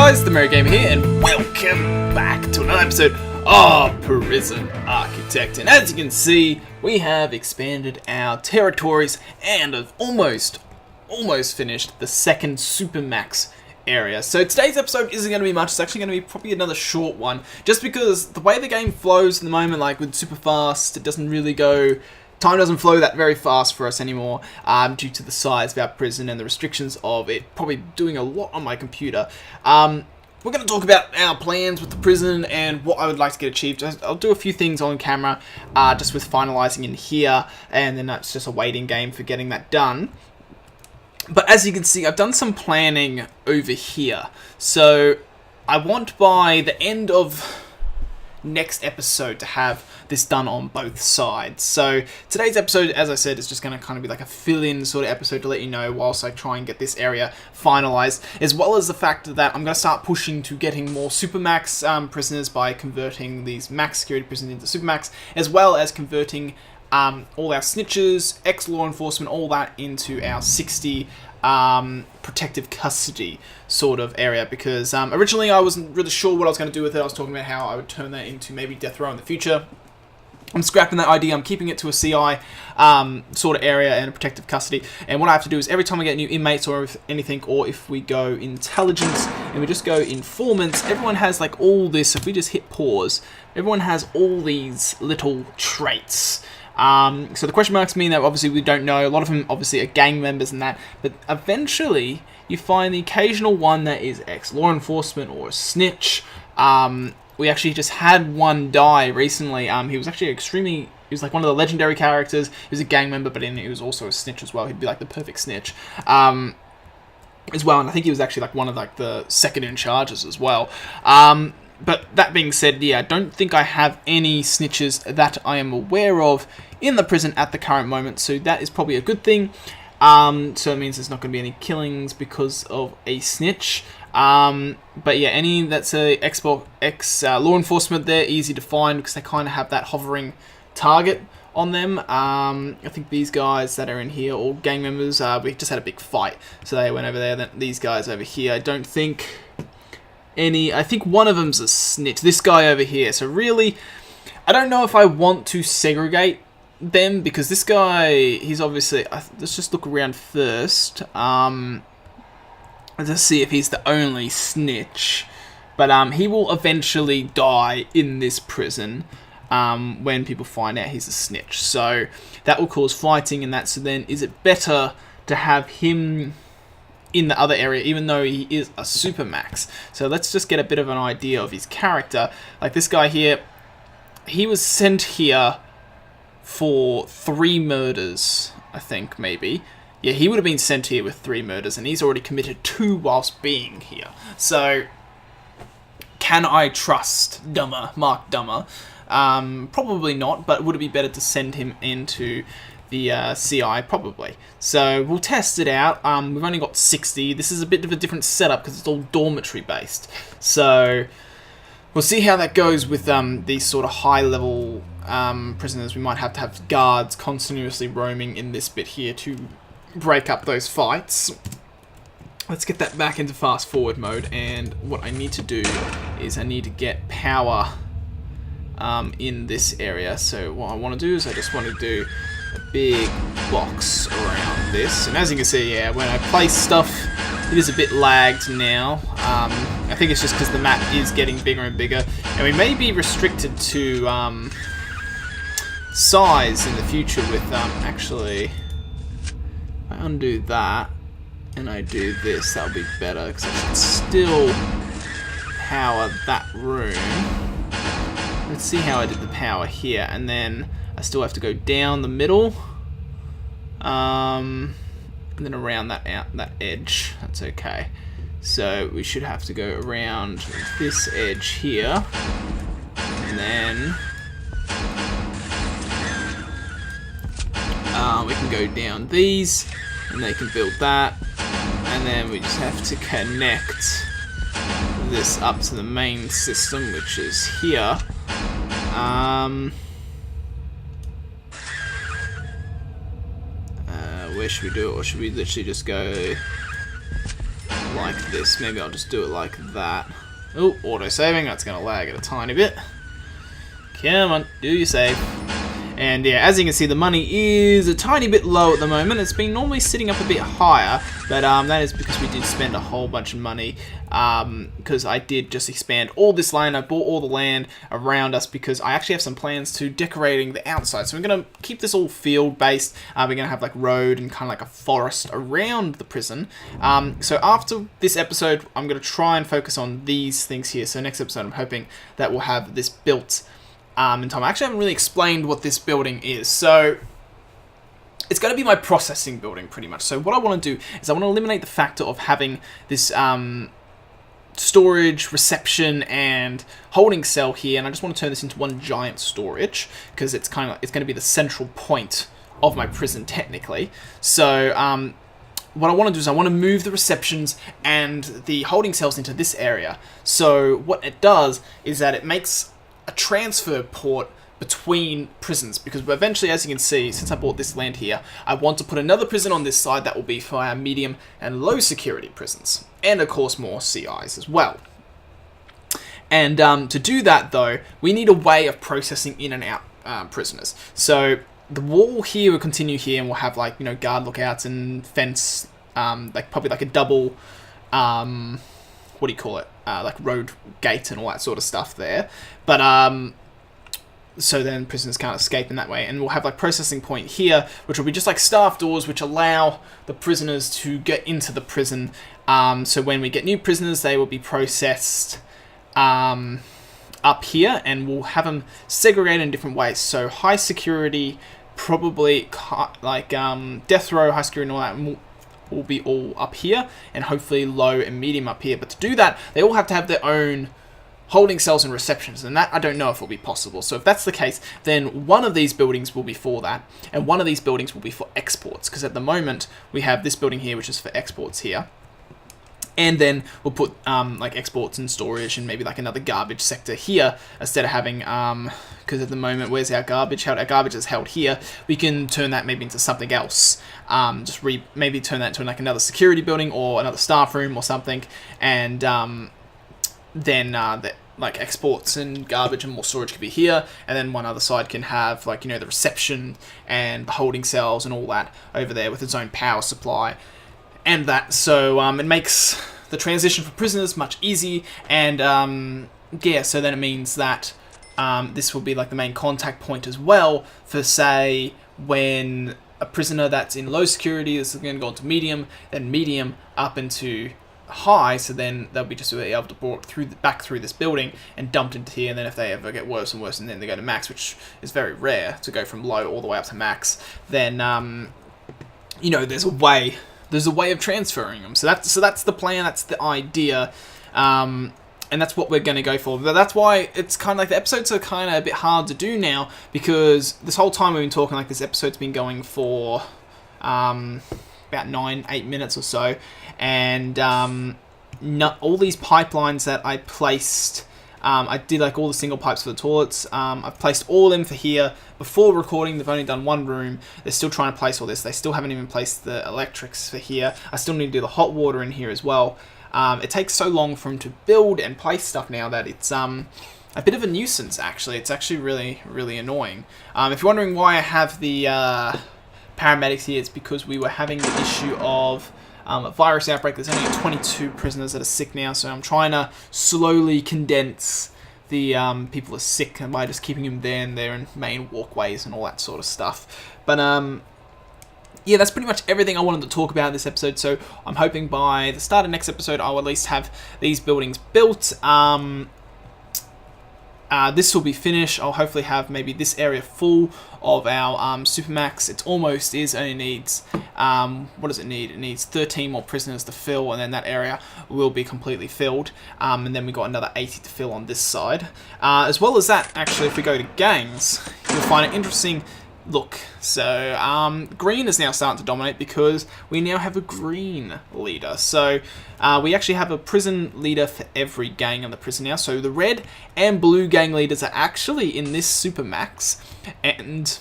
guys, TheMerryGamer here, and welcome back to another episode of Prison Architect. And as you can see, we have expanded our territories and have almost finished the second Supermax area. So today's episode isn't going to be much. It's actually going to be probably another short one, just because the way the game flows at the moment, like with super fast, it doesn't really go. Time doesn't flow that very fast for us anymore due to the size of our prison and the restrictions of it probably doing a lot on my computer. We're going to talk about our plans with the prison and what I would like to get achieved. I'll do a few things on camera just with finalising in here, and then that's just a waiting game for getting that done. But as you can see, I've done some planning over here. So I want by the end of next episode to have this done on both sides. So today's episode, as I said, is just going to kind of be like a fill-in sort of episode to let you know whilst I try and get this area finalized, as well as the fact that I'm going to start pushing to getting more Supermax prisoners by converting these max security prisoners into Supermax, as well as converting all our snitches, ex-law enforcement, all that into our 60 protective custody sort of area, because originally I wasn't really sure what I was going to do with it. I was talking about how I would turn that into maybe death row in the future. I'm scrapping that idea. I'm keeping it to a CI sort of area and a protective custody. And what I have to do is every time I get new inmates or anything, or if we go intelligence and we just go informants, everyone has like all this. If we just hit pause, everyone has all these little traits. So the question marks mean that obviously we don't know. A lot of them obviously are gang members and that, but eventually you find the occasional one that is ex-law enforcement or a snitch. We actually just had one die recently. He was actually he was like one of the legendary characters. He was a gang member, but he was also a snitch as well. He'd be like the perfect snitch as well, and I think he was actually like one of like the second in charges as well. But that being said, yeah, I don't think I have any snitches that I am aware of in the prison at the current moment, so that is probably a good thing. So it means there's not going to be any killings because of a snitch. But yeah, any that's a ex-law enforcement, they're easy to find because they kind of have that hovering target on them. I think these guys that are in here, all gang members, we just had a big fight, so they went over there. Then these guys over here, I don't think I think one of them's a snitch. This guy over here. So really, I don't know if I want to segregate them, because this guy, he's obviously. Let's just look around first. Let's see if he's the only snitch. But he will eventually die in this prison when people find out he's a snitch. So that will cause fighting and that. So then, is it better to have him in the other area, even though he is a Supermax? So let's just get a bit of an idea of his character. Like this guy here, he was sent here for 3 murders, I think, maybe. Yeah, he would have been sent here with 3 murders, and he's already committed 2 whilst being here. So, can I trust Mark Dummer? Probably not, but would it be better to send him into the CI? Probably. So we'll test it out. We've only got 60. This is a bit of a different setup because it's all dormitory based. So we'll see how that goes with these sort of high level prisoners. We might have to have guards continuously roaming in this bit here to break up those fights. Let's get that back into fast forward mode, and what I need to do is I need to get power in this area. So what I want to do is I just want to do a big box around this, and as you can see, yeah, when I place stuff, it is a bit lagged now. I think it's just because the map is getting bigger and bigger, and we may be restricted to size in the future with actually, if I undo that and I do this, that'll be better, because I should still power that room. Let's see how I did the power here, and then I still have to go down the middle, and then around that edge. That's okay. So we should have to go around this edge here, and then we can go down these, and they can build that, and then we just have to connect this up to the main system, which is here. Where should we do it, or should we literally just go like this. Maybe I'll just do it like that. Oh, auto-saving. That's going to lag it a tiny bit. Come on, do your save. And yeah, as you can see, the money is a tiny bit low at the moment. It's been normally sitting up a bit higher, but that is because we did spend a whole bunch of money, because I did just expand all this land. I bought all the land around us because I actually have some plans to decorating the outside. So we're going to keep this all field-based. We're going to have like road and kind of like a forest around the prison. So after this episode, I'm going to try and focus on these things here. So next episode, I'm hoping that we'll have this built in time. I actually haven't really explained what this building is. So it's going to be my processing building pretty much. So what I want to do is I want to eliminate the factor of having this storage, reception, and holding cell here, and I just want to turn this into one giant storage because it's going to be the central point of my prison technically. So what I want to do is I want to move the receptions and the holding cells into this area. So what it does is that it makes a transfer port between prisons, because eventually, as you can see, since I bought this land here, I want to put another prison on this side that will be for our medium and low security prisons, and of course more CIs as well. And to do that though, we need a way of processing in and out prisoners. So the wall here will continue here, and we'll have like, you know, guard lookouts and fence, like probably like a double, what do you call it? Like road gate and all that sort of stuff there. But so then prisoners can't escape in that way. And we'll have like processing point here, which will be just like staff doors, which allow the prisoners to get into the prison. So when we get new prisoners, they will be processed up here, and we'll have them segregated in different ways. So high security, probably like death row, high security and all that will be all up here, and hopefully low and medium up here. But to do that, they all have to have their own holding cells and receptions, and that I don't know if will be possible. So if that's the case, then one of these buildings will be for that, and one of these buildings will be for exports, because at the moment we have this building here which is for exports here, and then we'll put like exports and storage and maybe like another garbage sector here instead of having because at the moment, where's our garbage held? Our garbage is held here. We can turn that maybe into something else. Maybe turn that into like another security building or another staff room or something, and then like exports and garbage and more storage could be here, and then one other side can have like, you know, the reception and the holding cells and all that over there with its own power supply and that. So it makes the transition for prisoners much easier, and yeah, so then it means that this will be like the main contact point as well for, say, when a prisoner that's in low security is going to go into medium, then medium up into high, so then they'll be just able to walk back through this building and dumped into here, and then if they ever get worse and worse and then they go to max, which is very rare to go from low all the way up to max, then you know, there's a way of transferring them. So that's the plan, that's the idea, and that's what we're going to go for. But that's why it's kind of like the episodes are kind of a bit hard to do now, because this whole time we've been talking, like this episode's been going for about 9-8 minutes or so, and all these pipelines that I placed, I did like all the single pipes for the toilets. I've placed all of them for here. Before recording, they've only done one room. They're still trying to place all this. They still haven't even placed the electrics for here. I still need to do the hot water in here as well. It takes so long for them to build and place stuff now that it's a bit of a nuisance, actually. It's actually really, really annoying. If you're wondering why I have the paramedics here, it's because we were having the issue of a virus outbreak. There's only 22 prisoners that are sick now, so I'm trying to slowly condense the people who are sick by just keeping them there and their main walkways and all that sort of stuff. But yeah, that's pretty much everything I wanted to talk about in this episode, so I'm hoping by the start of next episode I'll at least have these buildings built. This will be finished. I'll hopefully have maybe this area full of our Supermax. It almost is, only needs, what does it need? It needs 13 more prisoners to fill, and then that area will be completely filled. And then we got another 80 to fill on this side. As well as that, actually, if we go to gangs, you'll find an interesting look. So green is now starting to dominate because we now have a green leader. So we actually have a prison leader for every gang in the prison now. So the red and blue gang leaders are actually in this Supermax, and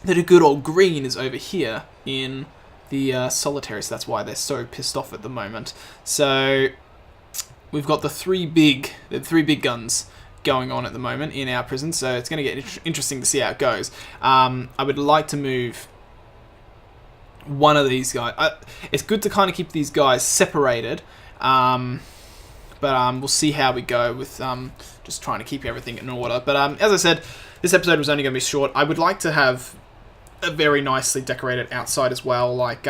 the good old green is over here in the solitary, so that's why they're so pissed off at the moment. So we've got the three big guns going on at the moment in our prison, so it's going to get interesting to see how it goes. I would like to move one of these guys. It's good to kind of keep these guys separated, but we'll see how we go with just trying to keep everything in order. But as I said, this episode was only going to be short. I would like to have a very nicely decorated outside as well, like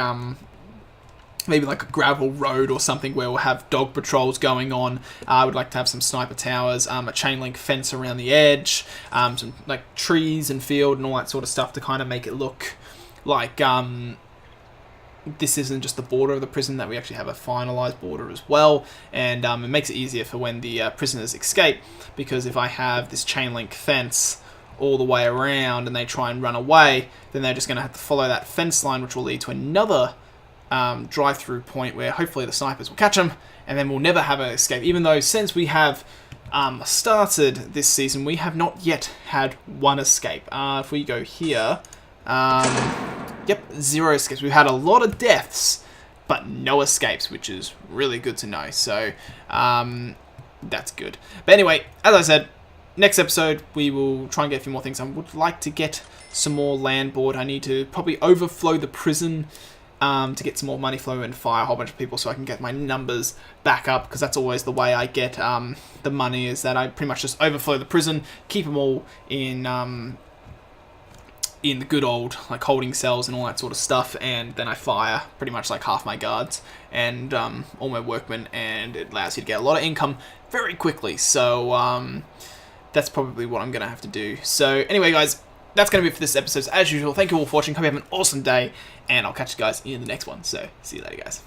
maybe like a gravel road or something where we'll have dog patrols going on. I would like to have some sniper towers, a chain link fence around the edge, some like trees and field and all that sort of stuff to kind of make it look like this isn't just the border of the prison, that we actually have a finalized border as well. And it makes it easier for when the prisoners escape, because if I have this chain link fence all the way around and they try and run away, then they're just going to have to follow that fence line, which will lead to another drive-through point where hopefully the snipers will catch them, and then we'll never have an escape. Even though since we have started this season, we have not yet had one escape. If we go here, yep, 0 escapes. We've had a lot of deaths, but no escapes, which is really good to know. So that's good. But anyway, as I said, next episode, we will try and get a few more things. I would like to get some more land board. I need to probably overflow the prison to get some more money flow and fire a whole bunch of people so I can get my numbers back up, because that's always the way I get the money, is that I pretty much just overflow the prison, keep them all in the good old like holding cells and all that sort of stuff, and then I fire pretty much like half my guards and all my workmen, and it allows you to get a lot of income very quickly. So that's probably what I'm going to have to do. So anyway, guys, that's going to be it for this episode. So, as usual, thank you all for watching. Hope you have an awesome day, and I'll catch you guys in the next one. So see you later, guys.